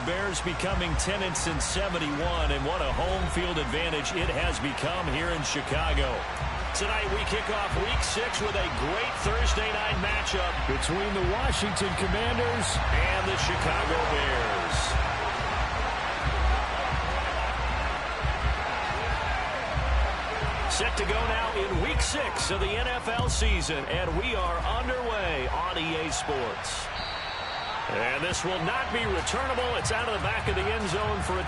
Bears becoming tenants since '71, and what a home field advantage it has become here in Chicago. Tonight we kick off Week 6 with a great Thursday night matchup between the Washington Commanders and the Chicago Bears. Set to go now in Week 6 of the NFL season, and we are underway on EA Sports. And this will not be returnable. It's out of the back of the end zone for a...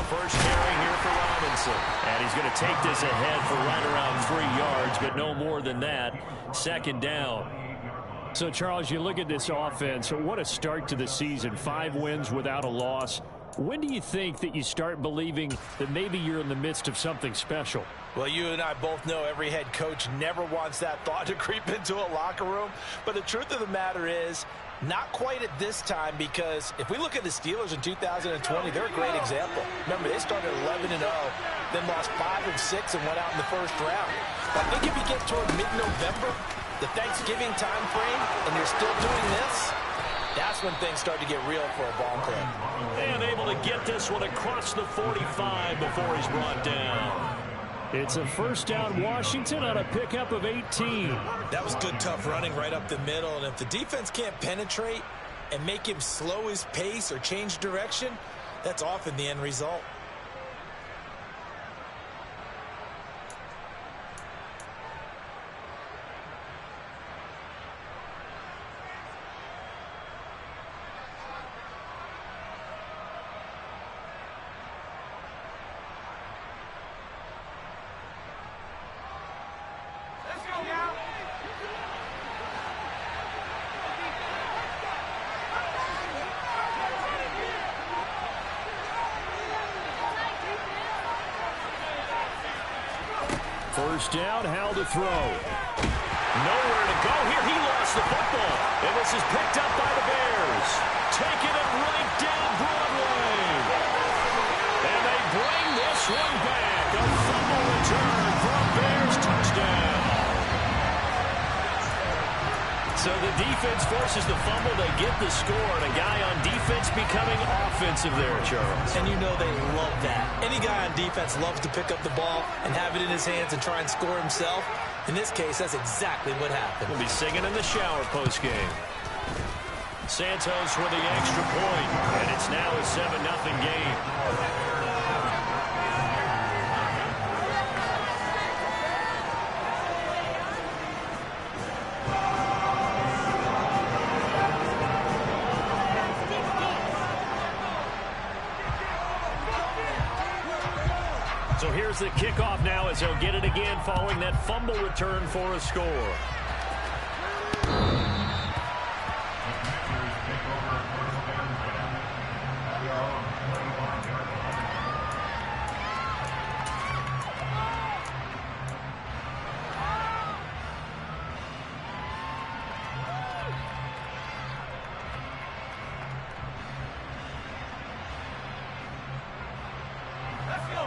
First carry here for Robinson. And he's going to take this ahead for right around 3 yards, but no more than that. Second down. So, Charles, you look at this offense. What a start to the season. 5 wins without a loss. When do you think that you start believing that maybe you're in the midst of something special? Well, you and I both know every head coach never wants that thought to creep into a locker room. But the truth of the matter is, not quite at this time, because if we look at the Steelers in 2020, they're a great example. Remember, they started 11-0, then lost 5 of 6 and went out in the first round. I think if you get toward mid-November, the Thanksgiving time frame, and you're still doing this, that's when things start to get real for a ball club. And able to get this one across the 45 before he's brought down. It's a first down, Washington, on a pickup of 18. That was good, tough running right up the middle. And if the defense can't penetrate and make him slow his pace or change direction, that's often the end result. First down, how to throw. Nowhere to go here. He lost the football. And this is picked up by the Bears. Taking it right down Broadway. And they bring this one back. A fumble return for a Bears touchdown. So the defense forces the fumble. They get the score. And a guy on defense becoming offensive there, Charles. And you know they love that. Any guy on defense loves to pick up the ball and have it in his hands and try and score himself. In this case, that's exactly what happened. We'll be singing in the shower postgame. Santos for the extra point. And it's now a 7-0 game. So here's the kickoff now as he'll get it again following that fumble return for a score.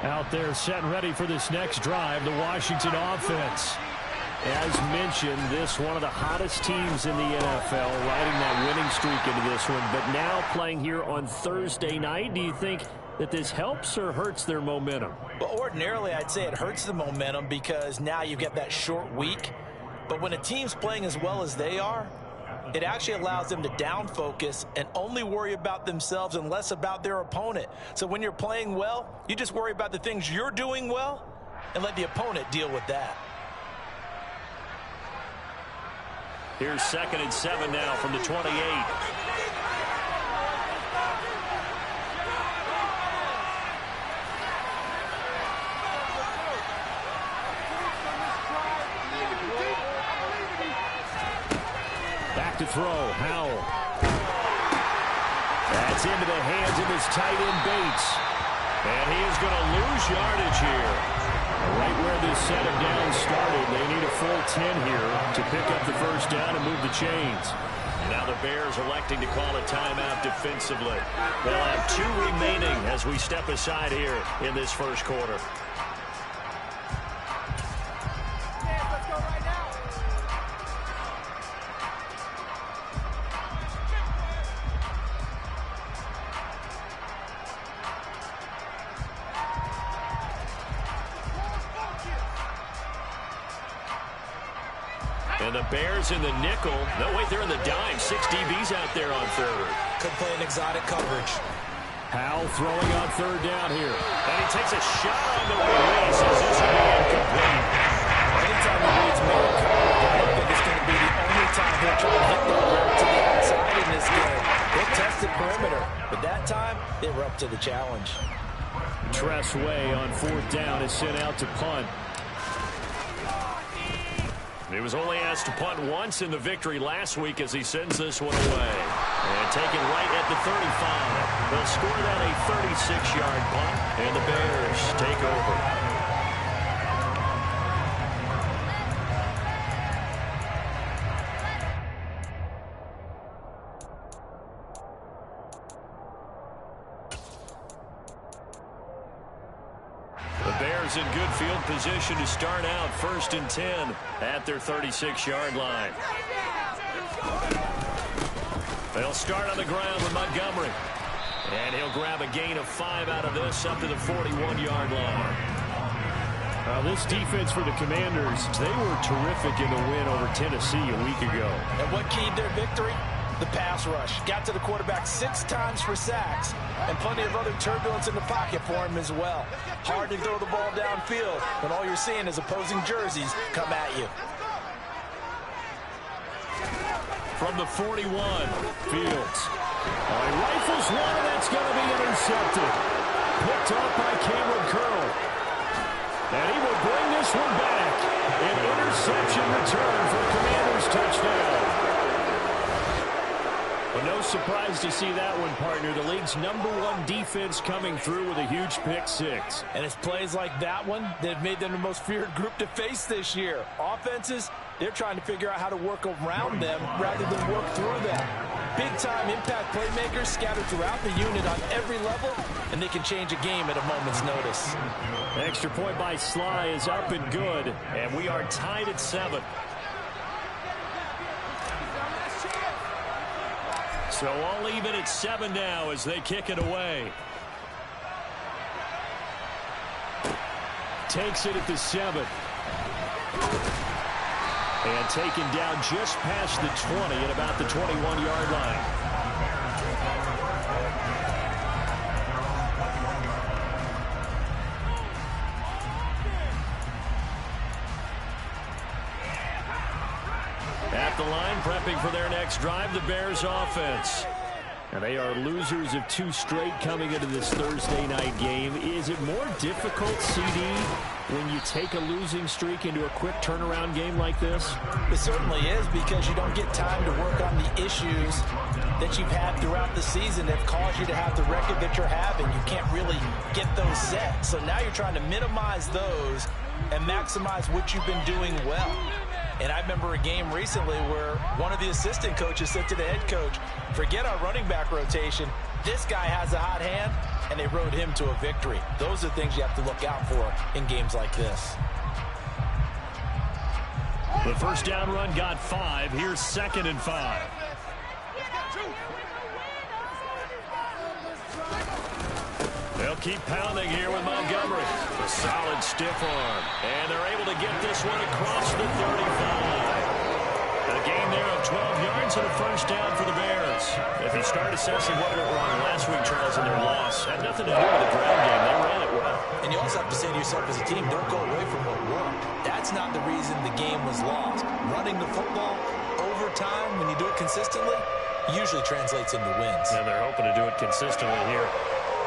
Out there set and ready for this next drive, the Washington offense. As mentioned, this one of the hottest teams in the NFL, riding that winning streak into this one, but now playing here on Thursday night. Do you think that this helps or hurts their momentum? Well, ordinarily, I'd say it hurts the momentum because now you get that short week. But when a team's playing as well as they are, it actually allows them to down focus and only worry about themselves and less about their opponent. So when you're playing well, you just worry about the things you're doing well and let the opponent deal with that. Here's 2nd and 7 now from the 28. to throw. Howell. That's into the hands of his tight end, Bates. And he is going to lose yardage here. Right where this set of downs started, they need a full 10 here to pick up the first down and move the chains. Now the Bears electing to call a timeout defensively. They'll have 2 remaining as we step aside here in this first quarter. And the Bears in the nickel. No, wait, they're in the dime. 6 DBs out there on third. Could play an exotic coverage. Howell throwing on third down here. And he takes a shot on the release as this will be incomplete. Anytime he reads man coverage, I don't think it's going to be the only time he'll try to hit that route to the outside in this game. They'll test the perimeter, but that time, they were up to the challenge. Tress Way on fourth down is sent out to punt. He was only asked to punt once in the victory last week as he sends this one away. And taken right at the 35. They'll score that a 36-yard punt, and the Bears take over. In good field position to start out 1st and 10 at their 36-yard line. They'll start on the ground with Montgomery. And he'll grab a gain of 5 out of this up to the 41-yard line. This defense for the Commanders, they were terrific in the win over Tennessee a week ago. And what keyed their victory? The pass rush. Got to the quarterback 6 times for sacks, and plenty of other turbulence in the pocket for him as well. Hard to throw the ball downfield when all you're seeing is opposing jerseys come at you. From the 41, Fields. He rifles one, and that's going to be intercepted. Picked up by Cameron Curl. And he will bring this one back. An interception return for the Commanders' touchdown. Well, no surprise to see that one, partner. The league's #1 defense coming through with a huge pick 6. And it's plays like that one that have made them the most feared group to face this year. Offenses, they're trying to figure out how to work around them rather than work through them. Big-time impact playmakers scattered throughout the unit on every level, and they can change a game at a moment's notice. Extra point by Sly is up and good, and we are tied at 7. So all even at 7 now as they kick it away. Takes it at the 7. And taken down just past the 20 at about the 21-yard line. At the line, prepping for their next drive, the Bears offense. And they are losers of 2 straight coming into this Thursday night game. Is it more difficult, CD, when you take a losing streak into a quick turnaround game like this? It certainly is, because you don't get time to work on the issues that you've had throughout the season that caused you to have the record that you're having. You can't really get those set. So now you're trying to minimize those and maximize what you've been doing well. And I remember a game recently where one of the assistant coaches said to the head coach, forget our running back rotation. This guy has a hot hand, and they rode him to a victory. Those are things you have to look out for in games like this. The first down run got 5. Here's 2nd and 5. They'll keep pounding here with Montgomery. A solid stiff arm. And they're able to get this one across the 35. A gain there of 12 yards and a first down for the Bears. If you start assessing what went wrong last week, Charles, in their loss, had nothing to do with the ground game. They ran it well. And you also have to say to yourself as a team, don't go away from what worked. That's not the reason the game was lost. Running the football over time, when you do it consistently, usually translates into wins. And they're hoping to do it consistently here.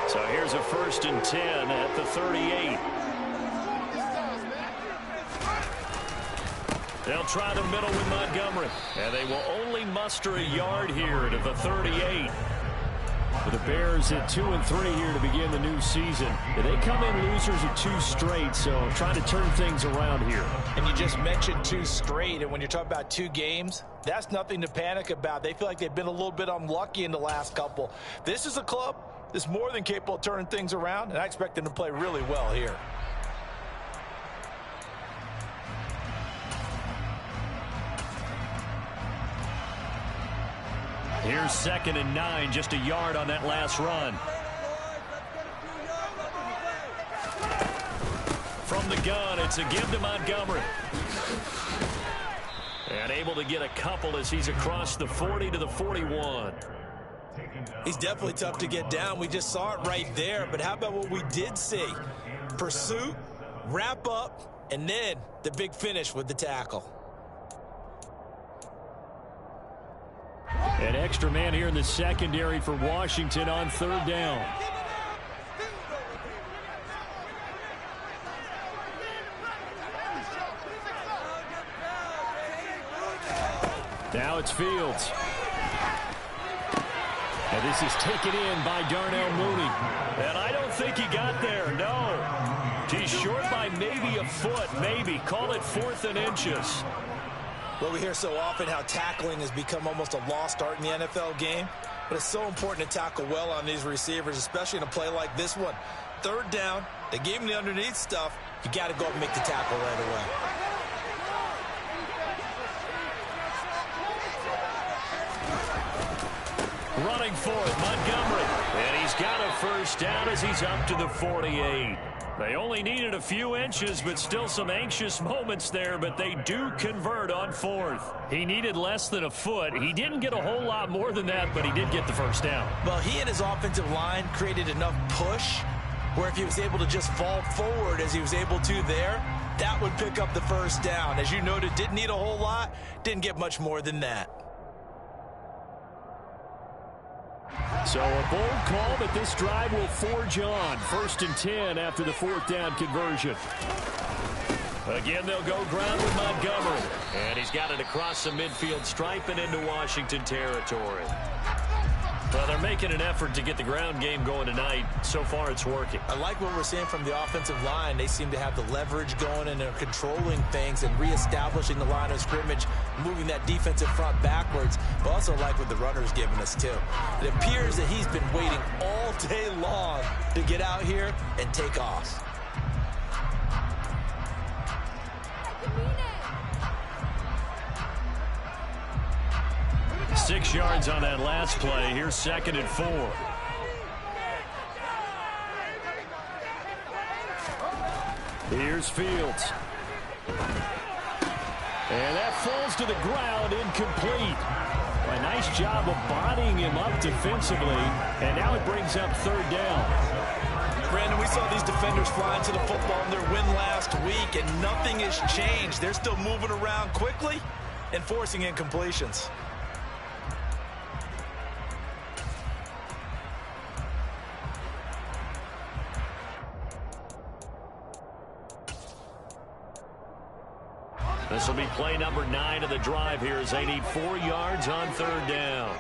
So here's a 1st and 10 at the 38. They'll try the middle with Montgomery. And they will only muster a yard here to the 38. For the Bears at 2-3 here to begin the new season. They come in losers of 2 straight, so trying to turn things around here. And you just mentioned 2 straight, and when you're talking about 2 games, that's nothing to panic about. They feel like they've been a little bit unlucky in the last couple. This is a club that's more than capable of turning things around, and I expect them to play really well here. Here's 2nd and 9, just a yard on that last run. From the gun, it's a give to Montgomery. And able to get a couple as he's across the 40 to the 41. He's definitely tough to get down. We just saw it right there. But how about what we did see? Pursuit, wrap up, and then the big finish with the tackle. An extra man here in the secondary for Washington on 3rd down. Now it's Fields. And this is taken in by Darnell Mooney. And I don't think he got there, no. He's short by maybe a foot, maybe. Call it 4th and inches. Well, we hear so often how tackling has become almost a lost art in the NFL game. But it's so important to tackle well on these receivers, especially in a play like this one. 3rd down, they gave him the underneath stuff. You got to go up and make the tackle right away. Running for it, Montgomery. And he's got a 1st down as he's up to the 48. They only needed a few inches, but still some anxious moments there, but they do convert on 4th. He needed less than a foot. He didn't get a whole lot more than that, but he did get the 1st down. Well, he and his offensive line created enough push where if he was able to just fall forward as he was able to there, that would pick up the 1st down. As you noted, didn't need a whole lot, didn't get much more than that. So a bold call, but this drive will forge on. 1st and 10 after the 4th down conversion. Again, they'll go ground with Montgomery. And he's got it across the midfield stripe and into Washington territory. Well, they're making an effort to get the ground game going tonight. So far, it's working. I like what we're seeing from the offensive line. They seem to have the leverage going, and they're controlling things and reestablishing the line of scrimmage, moving that defensive front backwards. But also like what the runner's giving us, too. It appears that he's been waiting all day long to get out here and take off. Six yards on that last play. Here's 2nd and 4. Here's Fields. And that falls to the ground, incomplete. A nice job of bodying him up defensively. And now it brings up 3rd down. Brandon, we saw these defenders flying to the football in their win last week, and nothing has changed. They're still moving around quickly and forcing incompletions. This will be play number 9 of the drive here as they need 4 yards on 3rd down.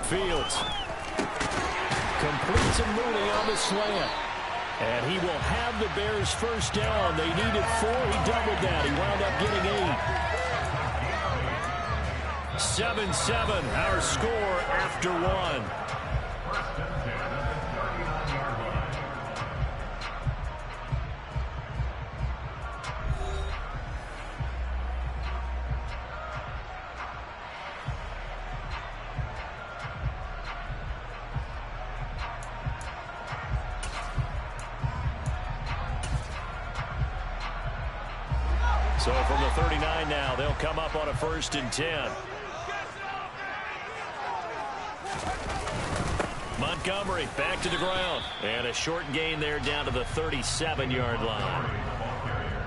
Fields completes a Mooney on the slant. And he will have the Bears 1st down. They needed 4. He doubled that. He wound up getting 8. 7-7, our score after 1. So from the 39 now, they'll come up on a 1st and 10. Montgomery back to the ground. And a short gain there down to the 37-yard line.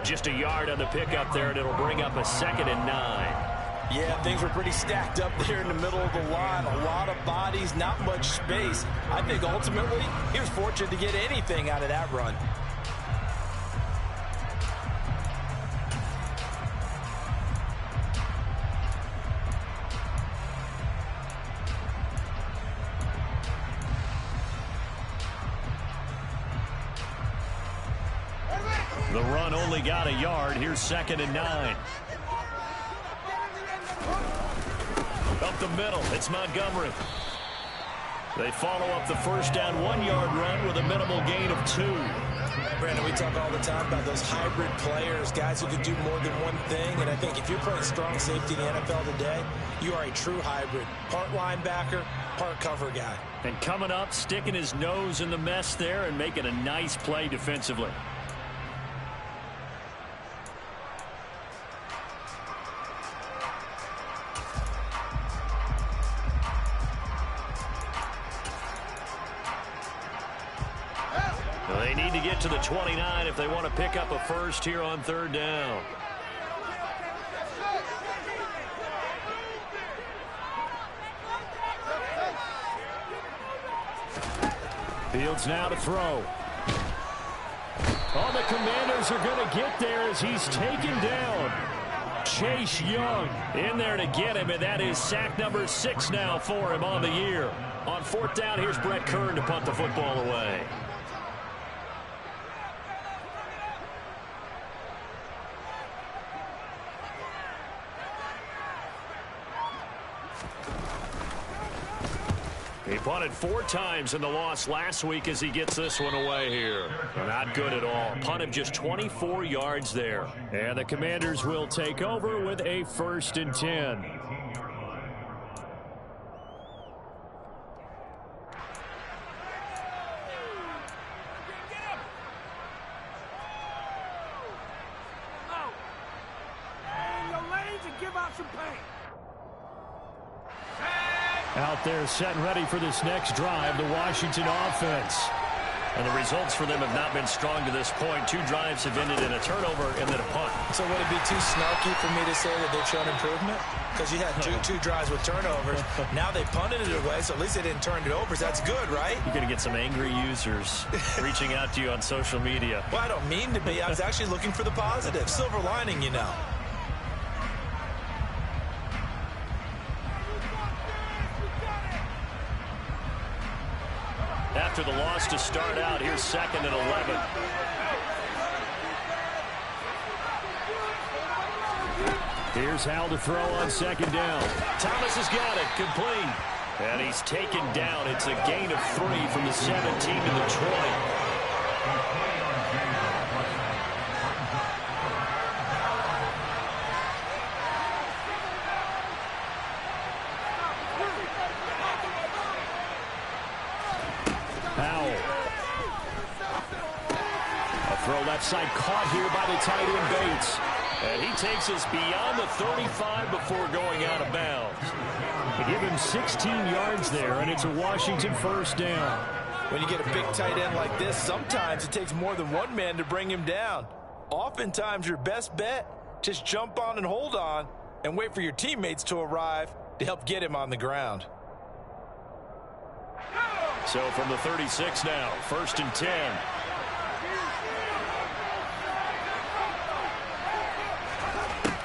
Just a yard on the pickup there, and it'll bring up a 2nd and 9. Yeah, things were pretty stacked up there in the middle of the line. A lot of bodies, not much space. I think ultimately he was fortunate to get anything out of that run. The run only got a yard. Here's 2nd and 9. Up the middle, it's Montgomery. They follow up the first down 1-yard run with a minimal gain of 2. Brandon, we talk all the time about those hybrid players, guys who can do more than one thing. And I think if you're playing strong safety in the NFL today, you are a true hybrid. Part linebacker, part cover guy. And coming up, sticking his nose in the mess there and making a nice play defensively. They need to get to the 29 if they want to pick up a first here on 3rd down. Fields now to throw. Oh, the Commanders are going to get there as he's taken down. Chase Young in there to get him, and that is sack number 6 now for him on the year. On 4th down, here's Brett Kern to punt the football away. He punted 4 times in the loss last week as he gets this one away here. Not good at all. Punt of just 24 yards there. And the Commanders will take over with a 1st and 10. Out there set and ready for this next drive, the Washington offense. And the results for them have not been strong to this point. 2 drives have ended in a turnover and then a punt. So would it be too snarky for me to say that they've shown improvement? Because you had two drives with turnovers. Now they punted it away, so at least they didn't turn it over. So that's good, right? You're going to get some angry users reaching out to you on social media. Well, I don't mean to be. I was actually looking for the positive. Silver lining, you know. After the loss to start out, here's 2nd and 11. Here's Howell to throw on 2nd down. Thomas has got it, complete. And he's taken down. It's a gain of 3 from the 17 to the 20. Left side caught here by the tight end Bates. And he takes us beyond the 35 before going out of bounds. They give him 16 yards there, and it's a Washington 1st down. When you get a big tight end like this, sometimes it takes more than one man to bring him down. Oftentimes, your best bet, just jump on and hold on and wait for your teammates to arrive to help get him on the ground. So from the 36 now, 1st and 10.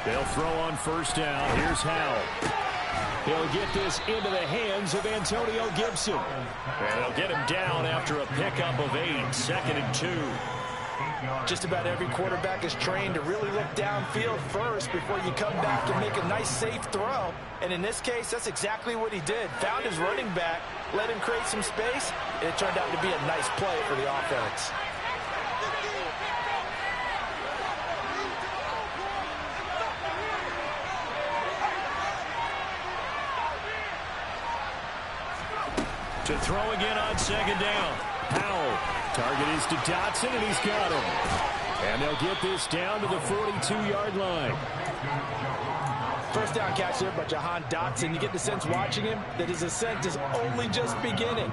They'll throw on 1st down. Here's Howell. He'll get this into the hands of Antonio Gibson. And they'll get him down after a pickup of 8. 2nd and 2. Just about every quarterback is trained to really look downfield first before you come back and make a nice, safe throw. And in this case, that's exactly what he did. Found his running back, let him create some space, and it turned out to be a nice play for the offense. To throw again on 2nd down. Howell. Target is to Dotson, and he's got him. And they'll get this down to the 42-yard line. First down catch there by Jahan Dotson. You get the sense watching him that his ascent is only just beginning.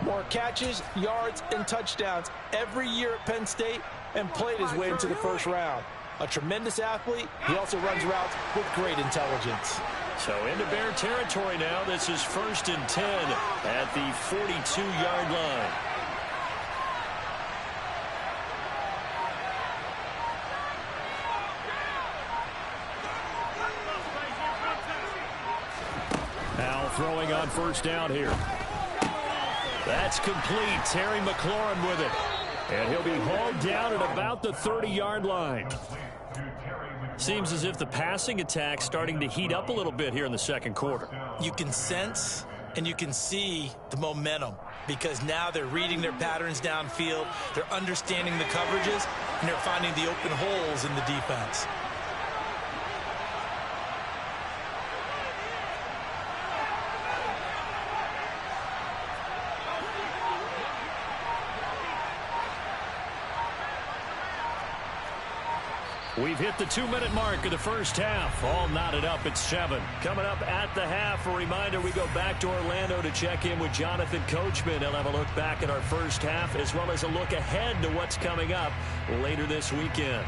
More catches, yards, and touchdowns every year at Penn State, and played his way into the 1st round. A tremendous athlete. He also runs routes with great intelligence. So into Bear territory now. This is 1st and 10 at the 42-yard line. Now throwing on 1st down here. That's complete. Terry McLaurin with it. And he'll be hauled down at about the 30-yard line. Seems as if the passing attack's starting to heat up a little bit here in the second quarter. You can sense and you can see the momentum because now they're reading their patterns downfield, they're understanding the coverages, and they're finding the open holes in the defense. We've hit the 2-minute mark of the first half. All knotted up at 7. Coming up at the half, a reminder, we go back to Orlando to check in with Jonathan Coachman. He'll have a look back at our first half as well as a look ahead to what's coming up later this weekend.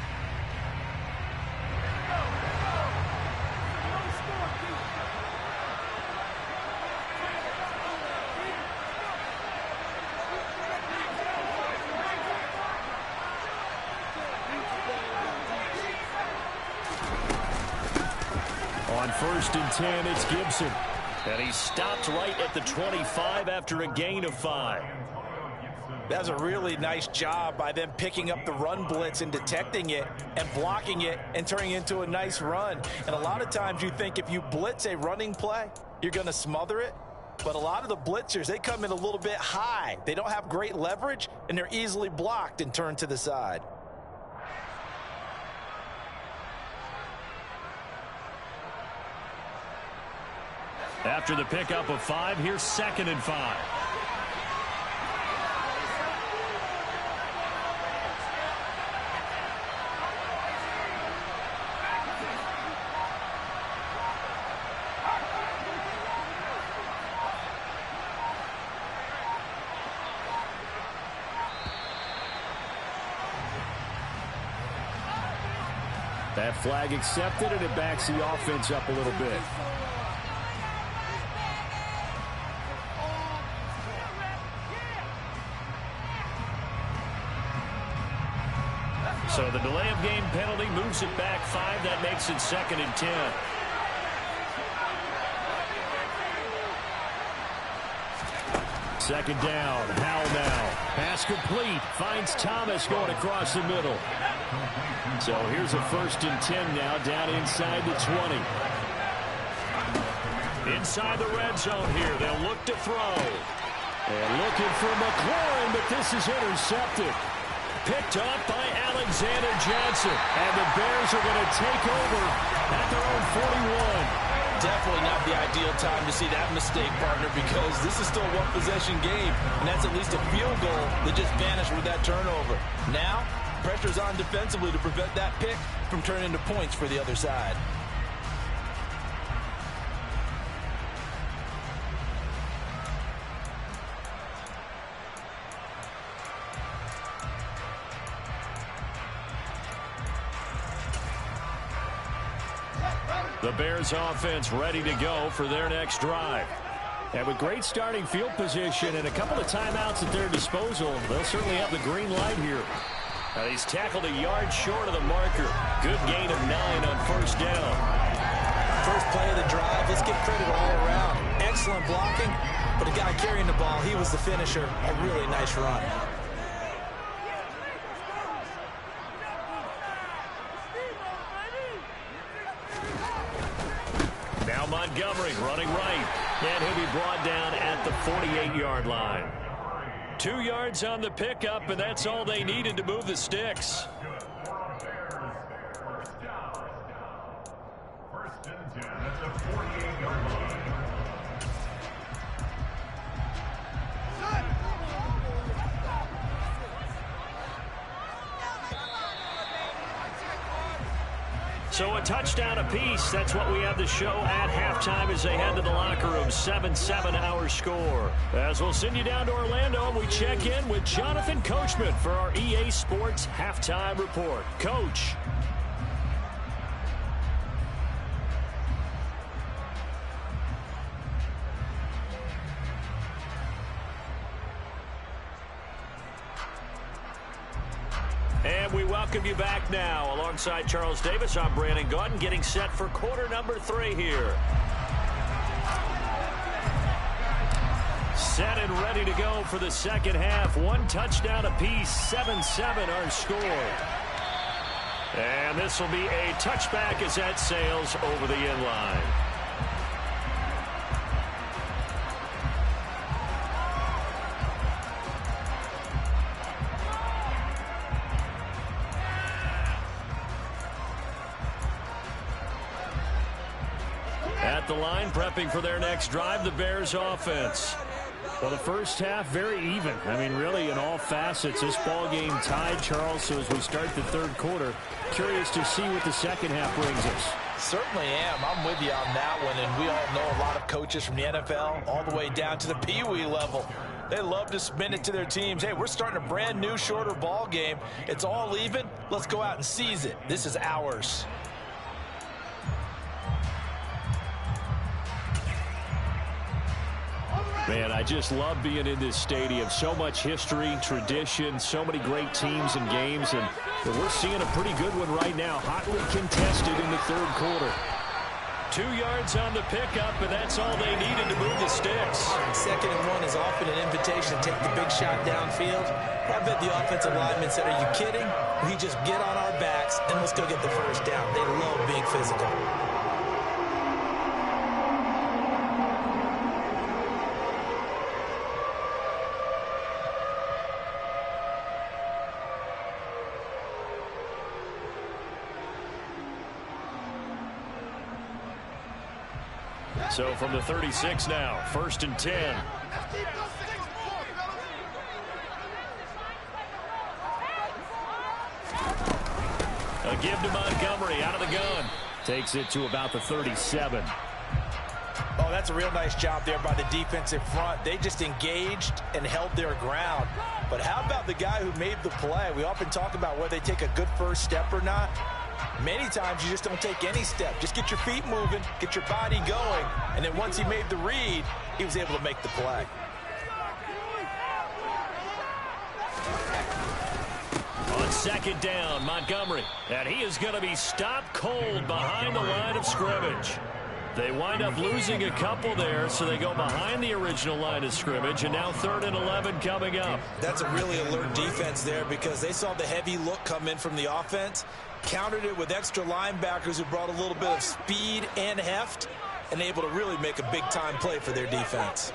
On 1st and 10, it's Gibson. And he stopped right at the 25 after a gain of 5. That's a really nice job by them picking up the run blitz and detecting it and blocking it and turning it into a nice run. And a lot of times you think if you blitz a running play, you're going to smother it. But a lot of the blitzers, they come in a little bit high. They don't have great leverage, and they're easily blocked and turned to the side. After the pickup of 5, here's 2nd and 5. That flag accepted, and it backs the offense up a little bit. So the delay of game penalty moves it back 5. That makes it 2nd and 10. Second down. Howell now. Pass complete. Finds Thomas going across the middle. So here's a 1st and 10 now down inside the 20. Inside the red zone here. They'll look to throw. And looking for McLaurin, but this is intercepted. Picked up by Alexander Johnson. And the Bears are going to take over at their own 41. Definitely not the ideal time to see that mistake, partner, because this is still a one-possession game, and that's at least a field goal that just vanished with that turnover. Now, pressure's on defensively to prevent that pick from turning into points for the other side. The Bears offense ready to go for their next drive. And with great starting field position and a couple of timeouts at their disposal, they'll certainly have the green light here. He's tackled a yard short of the marker. Good gain of 9 on 1st down. First play of the drive, let's give credit all around. Excellent blocking, but the guy carrying the ball, he was the finisher. A really nice run. Now Montgomery running right. And he'll be brought down at the 48-yard line. 2 yards on the pickup, and that's all they needed to move the sticks. First and 10 at the 48-yard line. So a touchdown apiece. That's what we have the show at halftime as they head to the locker room. 7-7 our score. As we'll send you down to Orlando, and we check in with Jonathan Coachman for our EA Sports Halftime Report. Coach. welcome you back now. Alongside Charles Davis, I'm Brandon Gaudin, getting set for quarter number 3 here. Set and ready to go for the second half. 1 touchdown apiece, 7-7 our score. And this will be a touchback as that sails over the end line. At the line, prepping for their next drive, the Bears offense. Well, the first half, very even. I mean, really, in all facets, this ball game tied, Charles. So as we start the third quarter, curious to see what the second half brings us. Certainly am. I'm with you on that one. And we all know a lot of coaches from the NFL all the way down to the Pee Wee level. They love to spin it to their teams. Hey, we're starting a brand new, shorter ball game. It's all even. Let's go out and seize it. This is ours. Man, I just love being in this stadium. So much history, tradition, so many great teams and games. And we're seeing a pretty good one right now. Hotly contested in the third quarter. 2 yards on the pickup, but that's all they needed to move the sticks. 2nd and 1 is often an invitation to take the big shot downfield. I bet the offensive lineman said, "Are you kidding? We just get on our backs and let's go get the first down." They love being physical. So from the 36 now, 1st and 10. A give to Montgomery out of the gun. Takes it to about the 37. Oh, that's a real nice job there by the defensive front. They just engaged and held their ground. But how about the guy who made the play? We often talk about whether they take a good first step or not. Many times you just don't take any step. Just get your feet moving, get your body going, and then once he made the read, he was able to make the play. On 2nd down, Montgomery. And he is going to be stopped cold behind the line of scrimmage. They wind up losing a couple there, so they go behind the original line of scrimmage, and now 3rd and 11 coming up. That's a really alert defense there because they saw the heavy look come in from the offense, countered it with extra linebackers who brought a little bit of speed and heft, and able to really make a big-time play for their defense.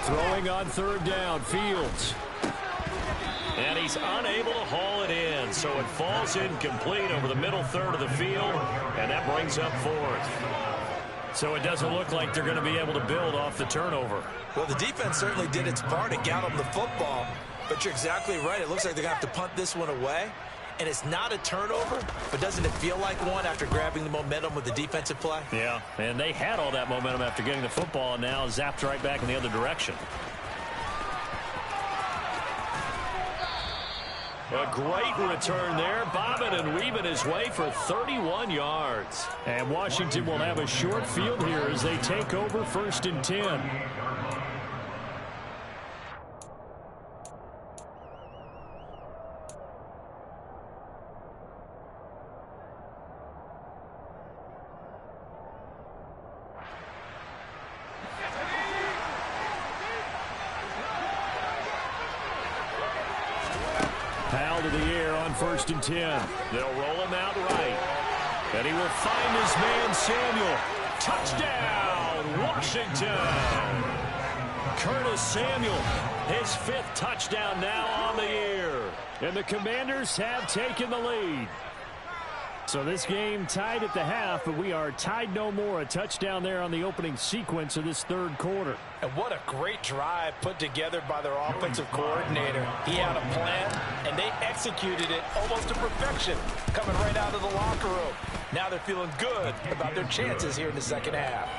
Throwing on 3rd down, Fields. And he's unable to haul it in, so it falls incomplete over the middle third of the field, and that brings up 4th. So it doesn't look like they're going to be able to build off the turnover. Well, the defense certainly did its part to get them the football, but you're exactly right. It looks like they're going to have to punt this one away, and it's not a turnover, but doesn't it feel like one after grabbing the momentum with the defensive play? Yeah, and they had all that momentum after getting the football, and now zapped right back in the other direction. A great return there, bobbing and weaving his way for 31 yards. And Washington will have a short field here as they take over 1st and 10. Powell to the air on 1st and 10. They'll roll him out right. And he will find his man Samuel. Touchdown, Washington. Curtis Samuel, his 5th touchdown now on the year. And the Commanders have taken the lead. So this game tied at the half, but we are tied no more. A touchdown there on the opening sequence of this third quarter. And what a great drive put together by their offensive coordinator. He had a plan, and they executed it almost to perfection, coming right out of the locker room. Now they're feeling good about their chances here in the second half.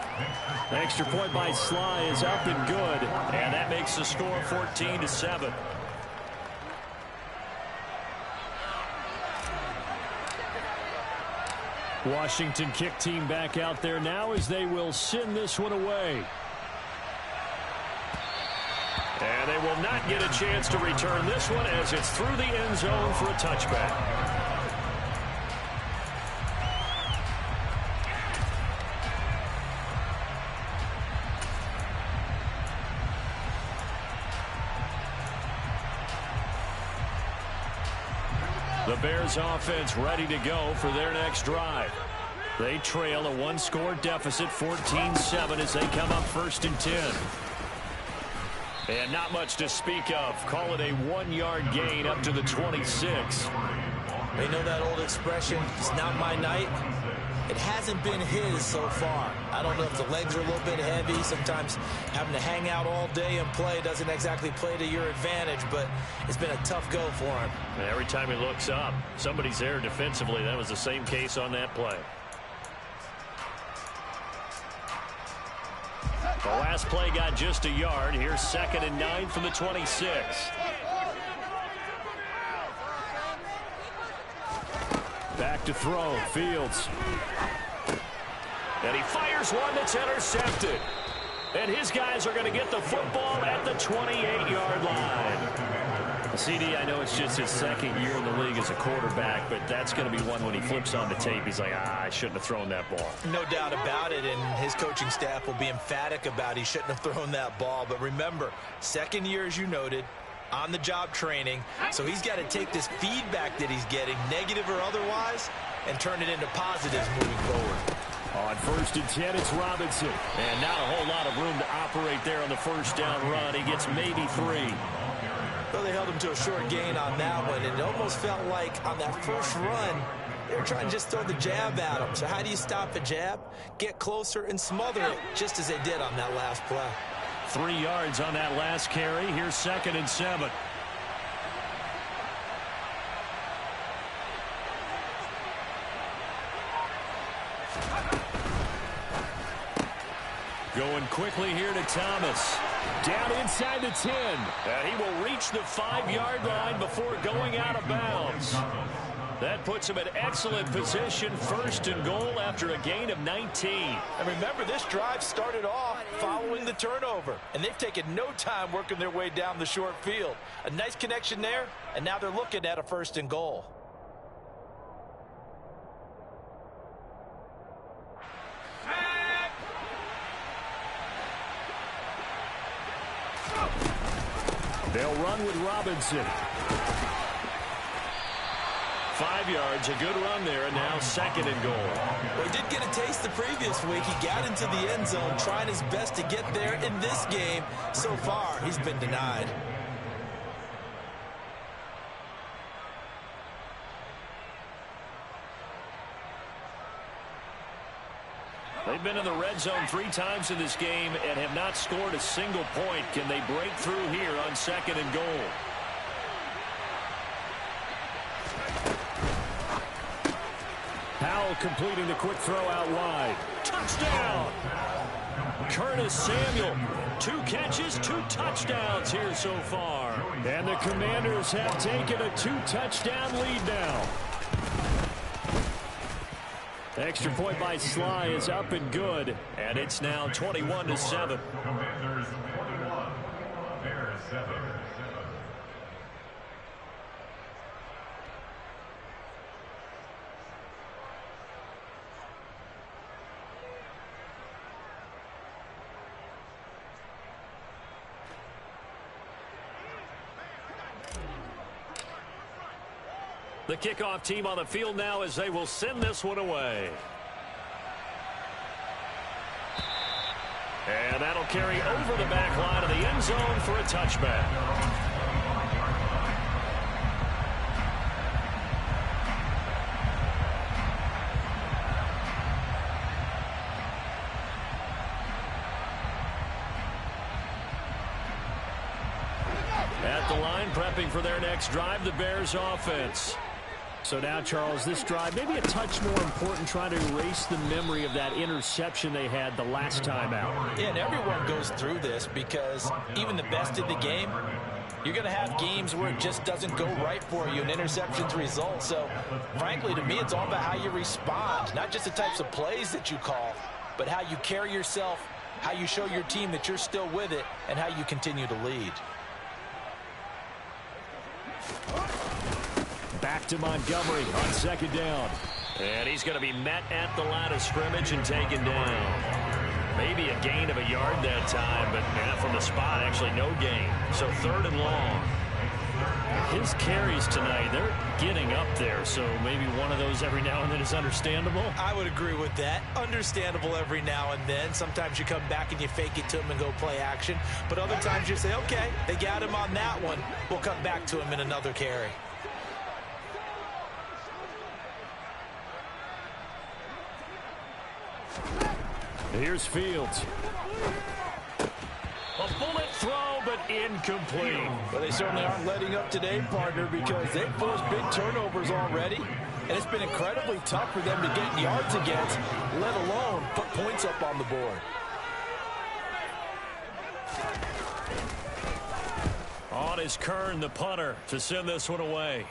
The extra point by Sly is up and good, and that makes the score 14-7. Washington kick team back out there now as they will send this one away. And they will not get a chance to return this one as it's through the end zone for a touchback. The Bears offense ready to go for their next drive. They trail a one-score deficit, 14-7, as they come up 1st and 10. And not much to speak of. Call it a 1-yard gain up to the 26. You know that old expression, it's not my night? It hasn't been his so far. I don't know if the legs are a little bit heavy. Sometimes having to hang out all day and play doesn't exactly play to your advantage, but it's been a tough go for him. And every time he looks up, somebody's there defensively. That was the same case on that play. The last play got just a yard. Here's 2nd and 9 from the 26. Back to throw. Fields. And he fires one that's intercepted. And his guys are going to get the football at the 28-yard line. CD, I know it's just his 2nd year in the league as a quarterback, but that's going to be one when he flips on the tape. He's like, I shouldn't have thrown that ball. No doubt about it, and his coaching staff will be emphatic about he shouldn't have thrown that ball. But remember, 2nd year, as you noted, on-the-job training, so he's got to take this feedback that he's getting, negative or otherwise, and turn it into positives moving forward. On 1st and 10, it's Robinson. And not a whole lot of room to operate there on the 1st down run. He gets maybe 3. Well, they held him to a short gain on that one, and it almost felt like on that first run, they were trying to just throw the jab at him. So how do you stop a jab? Get closer and smother it, just as they did on that last play. 3 yards on that last carry. Here's 2nd and 7. Going quickly here to Thomas. Down inside the 10. And he will reach the 5-yard line before going out of bounds. That puts him in excellent position, 1st and goal after a gain of 19. And remember, this drive started off following the turnover, and they've taken no time working their way down the short field. A nice connection there, and now they're looking at a 1st and goal. They'll run with Robinson. 5 yards, a good run there, and now 2nd and goal. Well, he did get a taste the previous week. He got into the end zone, trying his best to get there in this game. So far, he's been denied. They've been in the red zone 3 times in this game and have not scored a single point. Can they break through here on 2nd and goal? Powell completing the quick throw out wide. Touchdown! Curtis Samuel. 2 catches, 2 touchdowns here so far. And the Commanders have taken a 2-touchdown lead now. Extra point by Sly is up and good, and it's now 21-7. Commanders 21, Bears 7. The kickoff team on the field now as they will send this one away. And that'll carry over the back line of the end zone for a touchback. At the line, prepping for their next drive, the Bears offense. So now, Charles, this drive maybe a touch more important, trying to erase the memory of that interception they had the last time out. Yeah, and everyone goes through this because even the best in the game, You're going to have games where it just doesn't go right for you and interceptions result. So, frankly, to me, it's all about how you respond, not just the types of plays that you call, but how you carry yourself, how you show your team that you're still with it, and how you continue to lead. Back to Montgomery on second down. And he's going to be met at the line of scrimmage and taken down. Maybe a gain of a yard that time, but from the spot, actually no gain. So 3rd and long. His carries tonight, they're getting up there, so maybe one of those every now and then is understandable. I would agree with that. Understandable every now and then. Sometimes you come back and you fake it to him and go play action. But other times you say, okay, they got him on that one. We'll come back to him in another carry. Here's Fields. A bullet throw, but incomplete. Well, they certainly aren't letting up today, partner, because they've forced big turnovers already. And it's been incredibly tough for them to get yards against, let alone put points up on the board. On is Kern, the punter, to send this one away.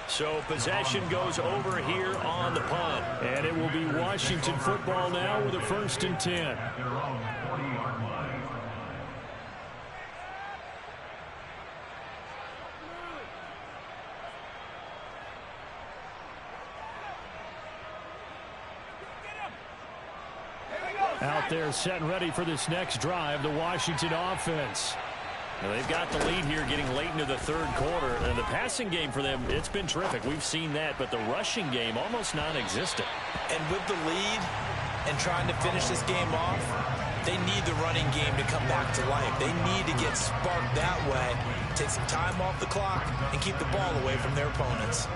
So possession goes over here on the punt. And it will be Washington football now with a 1st and 10. At their own 40-yard line. Out there set and ready for this next drive, the Washington offense. Now they've got the lead here getting late into the 3rd quarter. And the passing game for them, it's been terrific. We've seen that, but the rushing game almost non-existent. And with the lead and trying to finish this game off, they need the running game to come back to life. They need to get sparked that way, take some time off the clock, and keep the ball away from their opponents.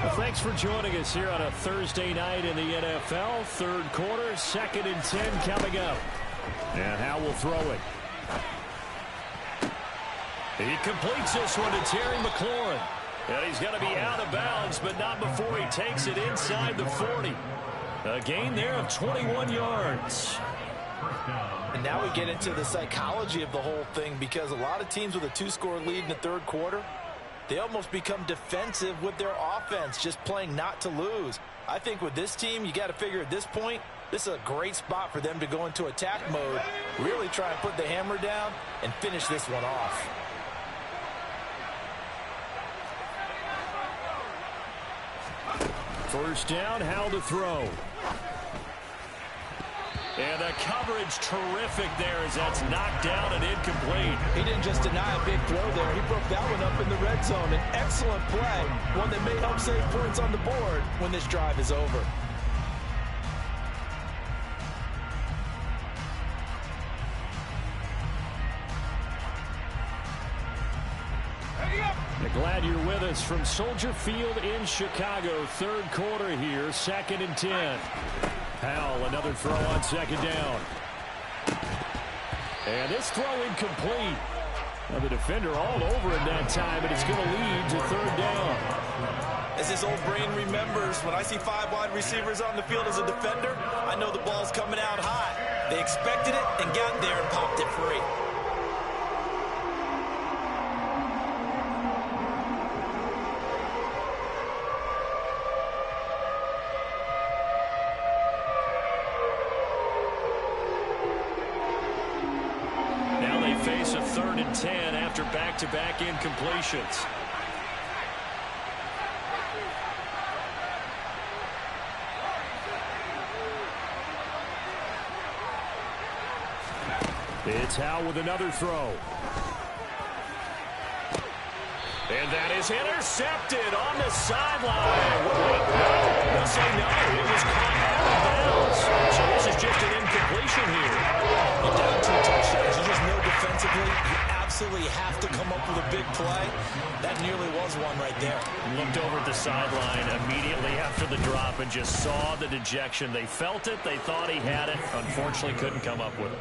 Well, thanks for joining us here on a Thursday night in the NFL. 3rd quarter, 2nd and 10 coming up. And Howe will throw it. He completes this one to Terry McLaurin. And he's going to be out of bounds, but not before he takes it inside the 40. A gain there of 21 yards. And now we get into the psychology of the whole thing, because a lot of teams with a 2-score lead in the 3rd quarter, they almost become defensive with their offense, just playing not to lose. I think with this team, you got to figure at this point, this is a great spot for them to go into attack mode, really try and put the hammer down and finish this one off. First down, Howe to throw. And the coverage terrific there as that's knocked down and incomplete. He didn't just deny a big throw there. He broke that one up in the red zone. An excellent play, one that may help save points on the board when this drive is over. Glad you're with us from Soldier Field in Chicago. 3rd quarter here, 2nd and 10. Powell, another throw on 2nd down. And this throw incomplete. Now the defender all over it that time, and it's going to lead to 3rd down. As his old brain remembers, when I see 5 wide receivers on the field as a defender, I know the ball's coming out hot. They expected it and got there and popped it free. Face a 3rd and 10 after back-to-back incompletions. It's Howe with another throw. And that is intercepted on the sideline. They'll say no, it was caught out of bounds. So this is just an incompletion here. You're down 2 touchdowns. You just know defensively you absolutely have to come up with a big play. That nearly was one right there. Looked over at the sideline immediately after the drop and just saw the dejection. They felt it. They thought he had it. Unfortunately, couldn't come up with it.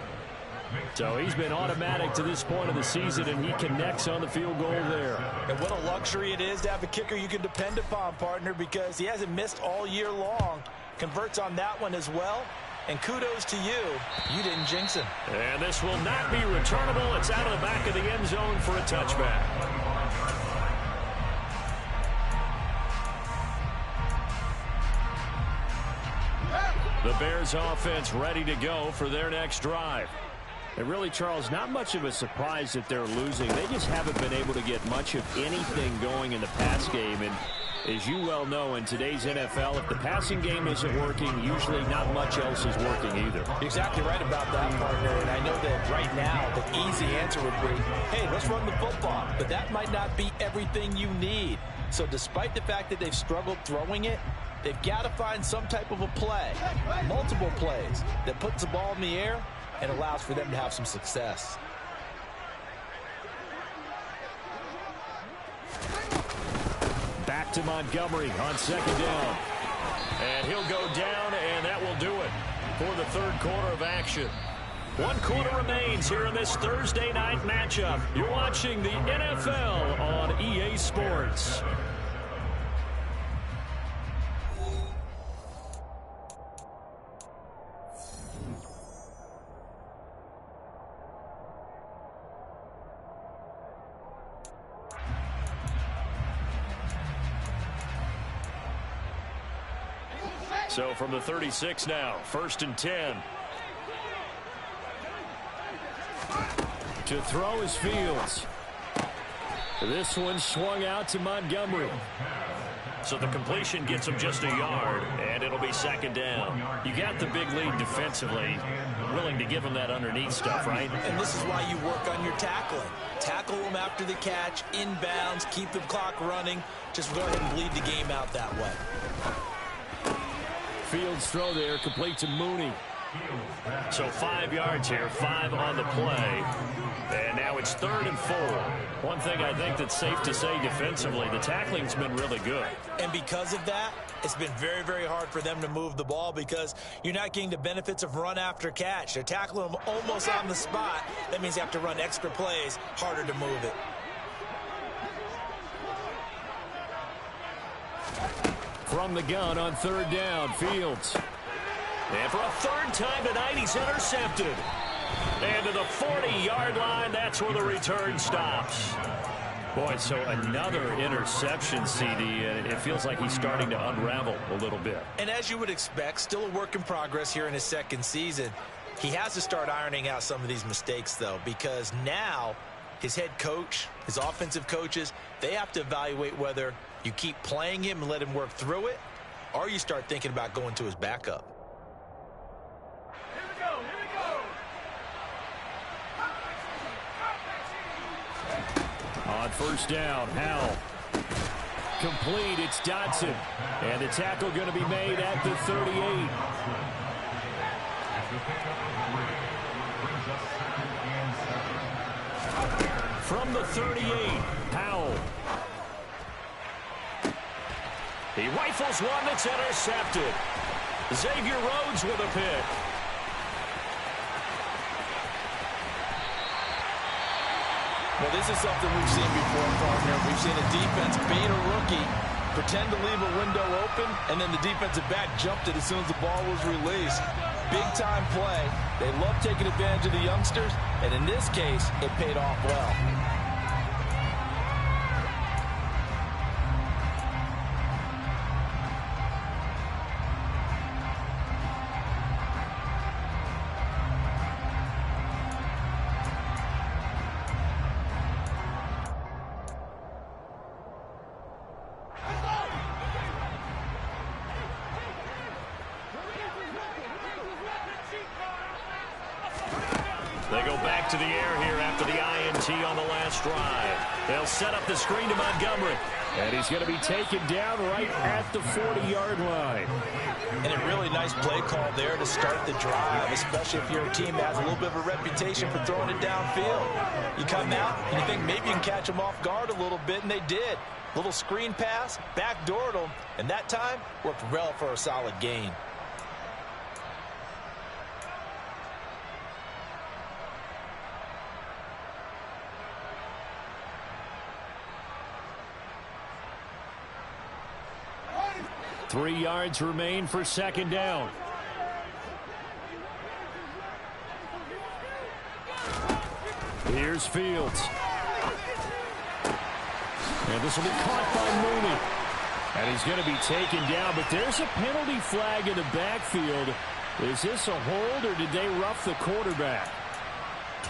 So he's been automatic to this point of the season, and he connects on the field goal there. And what a luxury it is to have a kicker you can depend upon, partner, because he hasn't missed all year long. Converts on that one as well. And kudos to you. You didn't jinx him. And this will not be returnable. It's out of the back of the end zone for a touchback. The Bears offense ready to go for their next drive. And really, Charles, not much of a surprise that they're losing. They just haven't been able to get much of anything going in the pass game. And as you well know, in today's NFL, if the passing game isn't working, usually not much else is working either. You're exactly right about that, partner. And I know that right now the easy answer would be, hey, let's run the football. But that might not be everything you need. So despite the fact that they've struggled throwing it, they've got to find some type of a play, multiple plays, that puts the ball in the air and allows for them to have some success. Back to Montgomery on second down. And he'll go down, and that will do it for the third quarter of action. 1 quarter remains here in this Thursday night matchup. You're watching the NFL on EA Sports. So from the 36 now, 1st and 10. To throw is Fields. This one swung out to Montgomery. So the completion gets him just a yard, and it'll be second down. You got the big lead defensively, willing to give him that underneath stuff, right? And this is why you work on your tackling. Tackle them after the catch, inbounds, keep the clock running. Just go ahead and bleed the game out that way. Fields throw there, complete to Mooney. So 5 yards here, 5 on the play. And now it's 3rd and 4. One thing I think that's safe to say defensively, the tackling's been really good. And because of that, it's been very, very hard for them to move the ball because you're not getting the benefits of run after catch. They're tackling them almost on the spot. That means you have to run extra plays, harder to move it. From the gun on 3rd down, Fields. And for a 3rd time tonight, he's intercepted. And to the 40-yard line, that's where the return stops. Boy, so another interception, CD, and it feels like he's starting to unravel a little bit. And as you would expect, still a work in progress here in his 2nd season. He has to start ironing out some of these mistakes, though, because now his head coach, his offensive coaches, they have to evaluate whether you keep playing him and let him work through it, or you start thinking about going to his backup. Here we go, here we go. On 1st down, Howell. Complete, it's Dotson. And the tackle going to be made at the 38. From the 38, Howell. He rifles one that's intercepted. Xavier Rhodes with a pick. Well, this is something we've seen before, partner. We've seen a defense bait a rookie, pretend to leave a window open, and then the defensive back jumped it as soon as the ball was released. Big-time play. They love taking advantage of the youngsters, and in this case, it paid off well. They go back to the air here after the INT on the last drive. They'll set up the screen to Montgomery. And he's going to be taken down right at the 40-yard line. And a really nice play call there to start the drive, especially if you're a team that has a little bit of a reputation for throwing it downfield. You come out and you think maybe you can catch them off guard a little bit, and they did. Little screen pass, backdoored them, and that time worked well for a solid gain. 3 yards remain for second down. Here's Fields. And this will be caught by Mooney. And he's going to be taken down, but there's a penalty flag in the backfield. Is this a hold, or did they rough the quarterback?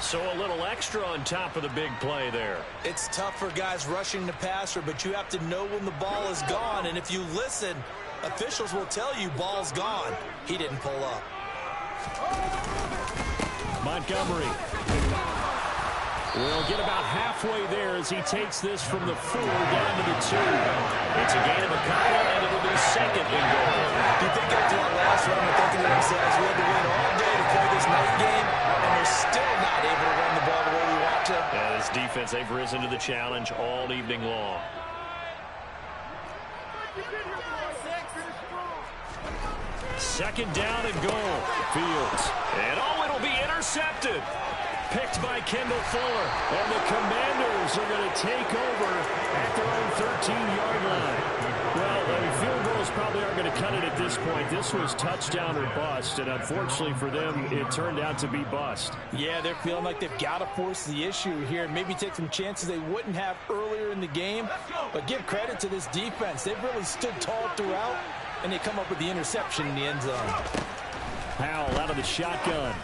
So a little extra on top of the big play there. It's tough for guys rushing the passer, but you have to know when the ball is gone. And if you listen, officials will tell you ball's gone. He didn't pull up. Montgomery will get about halfway there as he takes this from the 4 down to the 2. It's a gain of a couple, and it'll be second and goal. Do you think after that last run, they're thinking to themselves, we had to wait all day to play this night game, and we're still not able to run the ball the way we want to? Yeah, this defense, they've risen to the challenge all evening long. Second down and goal. Fields. And it'll be intercepted. Picked by Kendall Fuller. And the Commanders are going to take over at their own 13-yard line. Well, field goals probably aren't going to cut it at this point. This was touchdown or bust, and unfortunately for them, it turned out to be bust. Yeah, they're feeling like they've got to force the issue here and maybe take some chances they wouldn't have earlier in the game. But give credit to this defense. They've really stood tall throughout, and they come up with the interception in the end zone. Howell out of the shotgun.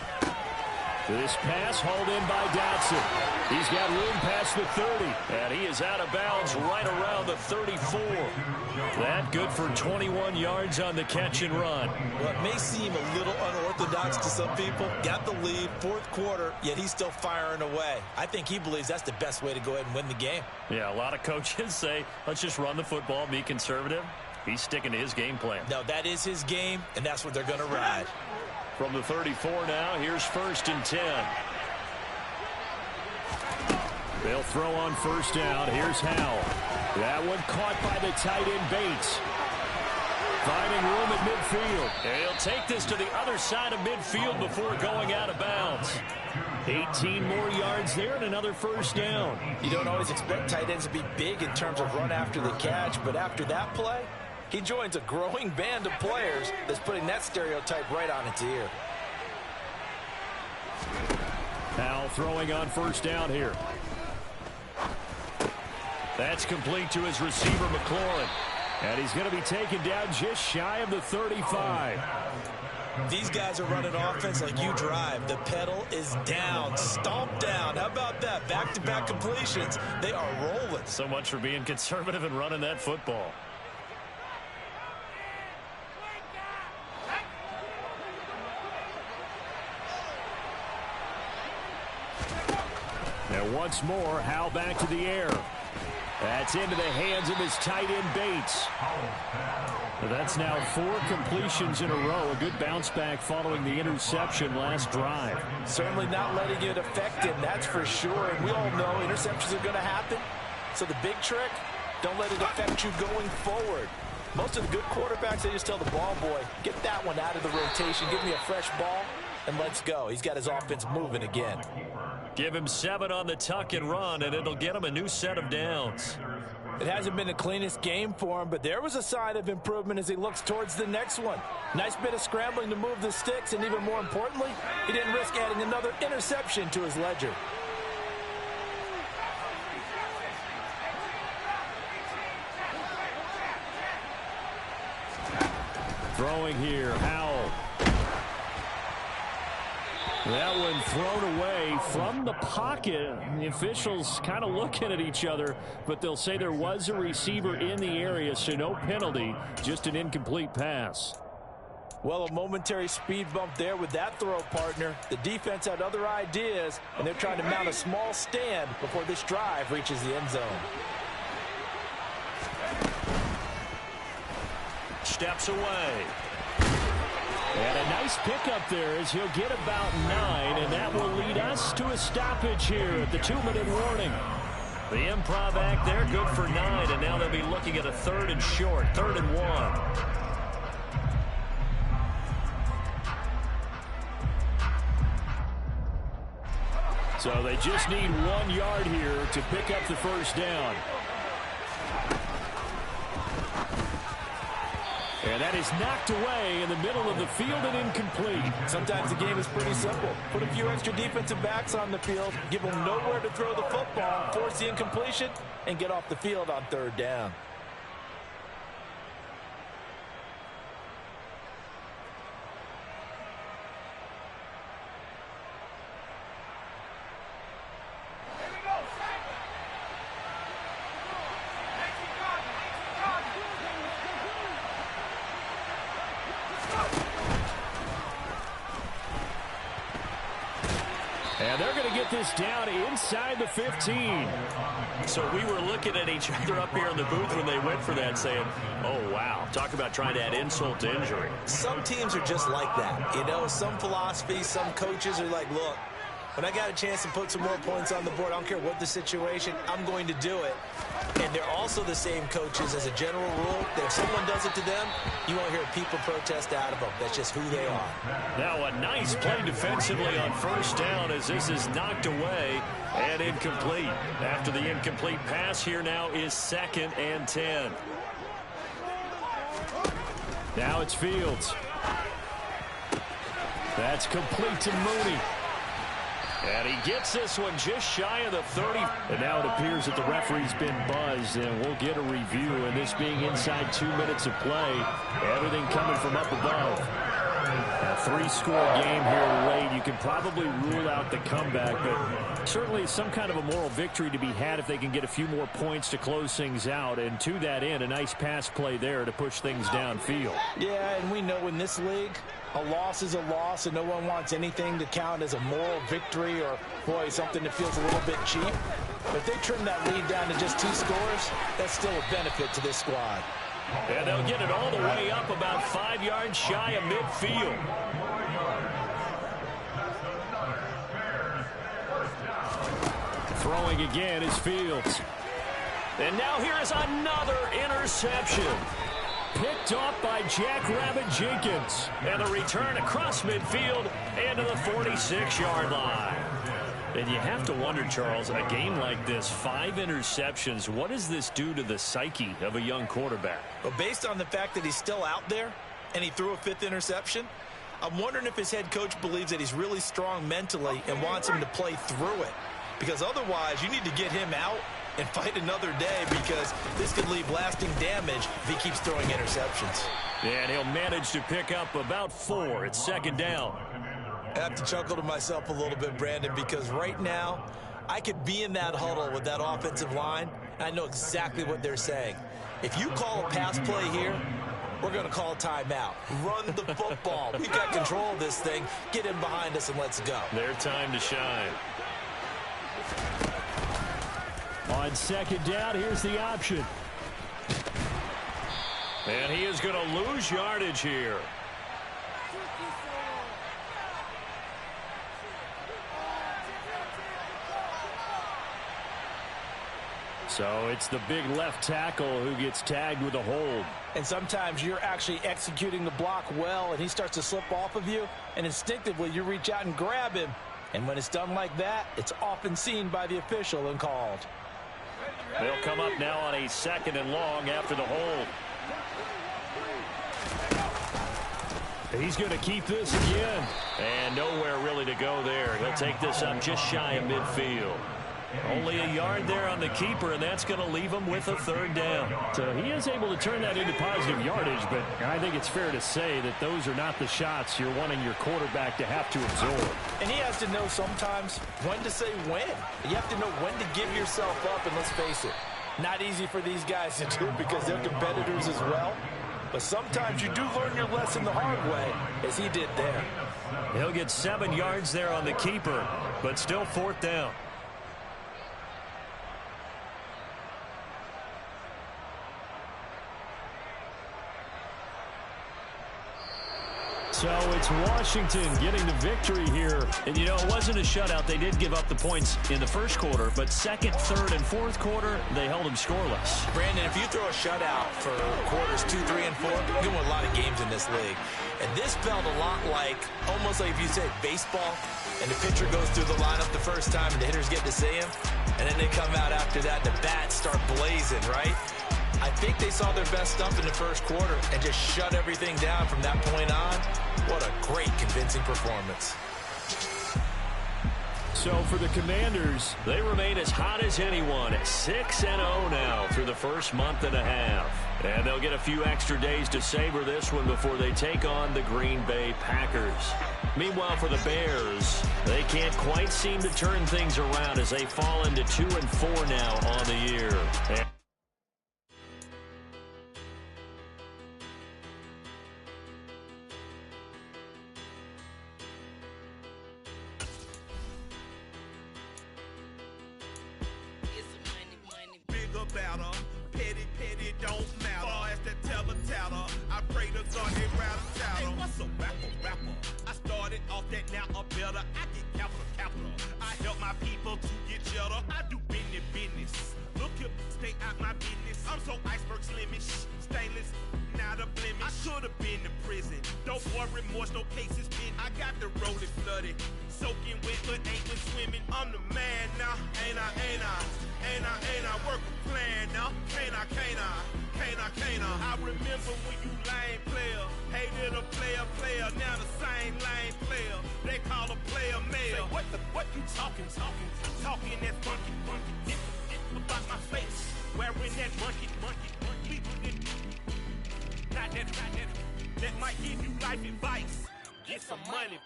This pass hauled in by Dotson. He's got room past the 30. And he is out of bounds right around the 34. That good for 21 yards on the catch and run. Well, it may seem a little unorthodox to some people. Got the lead, 4th quarter, yet he's still firing away. I think he believes that's the best way to go ahead and win the game. Yeah, a lot of coaches say, let's just run the football, be conservative. He's sticking to his game plan. No, that is his game, and that's what they're going to ride. From the 34 now, here's 1st and 10. They'll throw on 1st down. Here's Howell. That one caught by the tight end Bates. Finding room at midfield. And he'll take this to the other side of midfield before going out of bounds. 18 more yards there and another 1st down. You don't always expect tight ends to be big in terms of run after the catch, but after that play, he joins a growing band of players that's putting that stereotype right on its ear. Howell throwing on 1st down here. That's complete to his receiver, McLaurin. And he's going to be taken down just shy of the 35. These guys are running offense like you drive. The pedal is down, stomped down. How about that? Back-to-back completions. They are rolling. So much for being conservative and running that football. And once more, Howell back to the air. That's into the hands of his tight end Bates. That's now 4 completions in a row. A good bounce back following the interception last drive. Certainly not letting it affect him, that's for sure. And we all know interceptions are going to happen. So the big trick, don't let it affect you going forward. Most of the good quarterbacks, they just tell the ball boy, get that one out of the rotation, give me a fresh ball, and let's go. He's got his offense moving again. Give him 7 on the tuck and run, and it'll get him a new set of downs. It hasn't been the cleanest game for him, but there was a sign of improvement as he looks towards the next one. Nice bit of scrambling to move the sticks, and even more importantly, he didn't risk adding another interception to his ledger. Throwing here, Howell. That one thrown away from the pocket. The officials kind of looking at each other, but they'll say there was a receiver in the area, so no penalty, just an incomplete pass. Well, a momentary speed bump there with that throw, partner. The defense had other ideas, and they're trying to mount a small stand before this drive reaches the end zone. Steps away. And a nice pickup there as he'll get about 9, and that will lead us to a stoppage here at the 2-minute warning. The improv act there, good for 9, and now they'll be looking at a 3rd and short, 3rd and 1. So they just need 1 yard here to pick up the 1st down. And that is knocked away in the middle of the field and incomplete. Sometimes the game is pretty simple. Put a few extra defensive backs on the field, give them nowhere to throw the football, force the incompletion, and get off the field on third down. And they're going to get this down inside the 15. So we were looking at each other up here in the booth when they went for that saying, oh, wow, talk about trying to add insult to injury. Some teams are just like that. You know, some philosophies, some coaches are like, look, when I got a chance to put some more points on the board, I don't care what the situation, I'm going to do it. And they're also the same coaches as a general rule that if someone does it to them, you won't hear people protest out of them. That's just who they are. Now a nice play defensively on first down as this is knocked away and incomplete. After the incomplete pass, here now is 2nd and 10. Now it's Fields. That's complete to Mooney. And he gets this one just shy of the 30. And now it appears that the referee's been buzzed, and we'll get a review. And this being inside 2 minutes of play, everything coming from up above. A 3-score game here late. You can probably rule out the comeback, but certainly some kind of a moral victory to be had if they can get a few more points to close things out. And to that end, a nice pass play there to push things downfield. Yeah, and we know in this league, a loss is a loss, and no one wants anything to count as a moral victory or, boy, something that feels a little bit cheap. But if they trim that lead down to just 2 scores, that's still a benefit to this squad. And they'll get it all the way up about 5 yards shy of midfield. Throwing again is Fields. And now here is another interception. Picked off by Jackrabbit Jenkins. And the return across midfield and to the 46-yard line. And you have to wonder, Charles, a game like this, 5 interceptions, what does this do to the psyche of a young quarterback? But based on the fact that he's still out there and he threw a 5th interception, I'm wondering if his head coach believes that he's really strong mentally and wants him to play through it. Because otherwise, you need to get him out and fight another day, because this could leave lasting damage if he keeps throwing interceptions. And he'll manage to pick up about 4. It's 2nd down. I have to chuckle to myself a little bit, Brandon, because right now I could be in that huddle with that offensive line, and I know exactly what they're saying. If you call a pass play here, we're going to call a timeout. Run the football. We've got control of this thing. Get in behind us and let's go. Their time to shine. On 2nd down, here's the option. And he is going to lose yardage here. So it's the big left tackle who gets tagged with a hold. And sometimes you're actually executing the block well, and he starts to slip off of you, and instinctively you reach out and grab him. And when it's done like that, it's often seen by the official and called. They'll come up now on a 2nd and long after the hold. He's going to keep this again. And nowhere really to go there. He'll take this up just shy of midfield. Only a yard there on the keeper, and that's going to leave him with a 3rd down. So he is able to turn that into positive yardage, but I think it's fair to say that those are not the shots you're wanting your quarterback to have to absorb. And he has to know sometimes when to say when. You have to know when to give yourself up, and let's face it, not easy for these guys to do because they're competitors as well. But sometimes you do learn your lesson the hard way, as he did there. He'll get 7 yards there on the keeper, but still 4th down. So it's Washington getting the victory here. And, you know, it wasn't a shutout. They did give up the points in the first quarter, but 2nd, 3rd, and 4th quarter, they held them scoreless. Brandon, if you throw a shutout for quarters 2, 3, and 4, you're going to win a lot of games in this league. And this felt a lot like, almost like if you said baseball, and the pitcher goes through the lineup the first time, and the hitters get to see him, and then they come out after that, and the bats start blazing, right? I think they saw their best stuff in the first quarter and just shut everything down from that point on. What a great, convincing performance. So for the Commanders, they remain as hot as anyone at 6-0 now through the first month and a half. And they'll get a few extra days to savor this one before they take on the Green Bay Packers. Meanwhile, for the Bears, they can't quite seem to turn things around as they fall into 2-4 now on the year. Better, petty, don't matter. Far as that teller, I pray to God they rattle tattle. Hey, what's a rapper? I started off that, now I'm better. I get capital. I help my people to get cheddar. I do business. Look here, stay out my business. I'm so iceberg slimish, stainless, not a blemish. I should have been to prison. Don't worry, remorse, no cases pinned. I got the rolling flooded, soaking wet, but ain't been swimming. I'm the man now, ain't I? Work a plan now, can't I? I remember when you lame player, hated a player, now the same lame player. They call a player male. Say, what you talking that funky, get about my face, wearing that monkey. Not that might give you life advice. Get some money.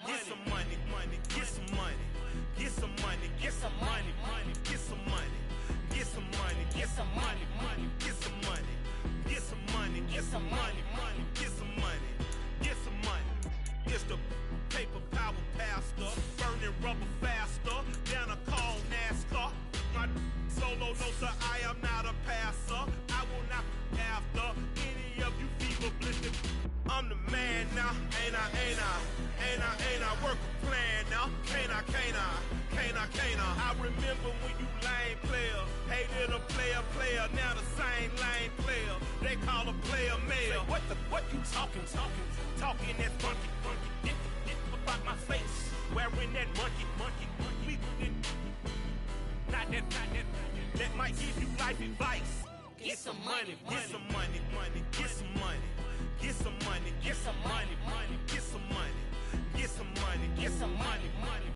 It's the paper power pastor, burning rubber faster, down a cold NASCAR. My solo, no sir, I am not a passer. I will not after any of you fever blistered. I'm the man now, ain't I? Work a plan now, can't I? I remember when you lame player, hated a player, now the same lame player. They call a player male. Say, what you talking that funky, get about my face, wearing that monkey. Not that might give you life advice. Get some money.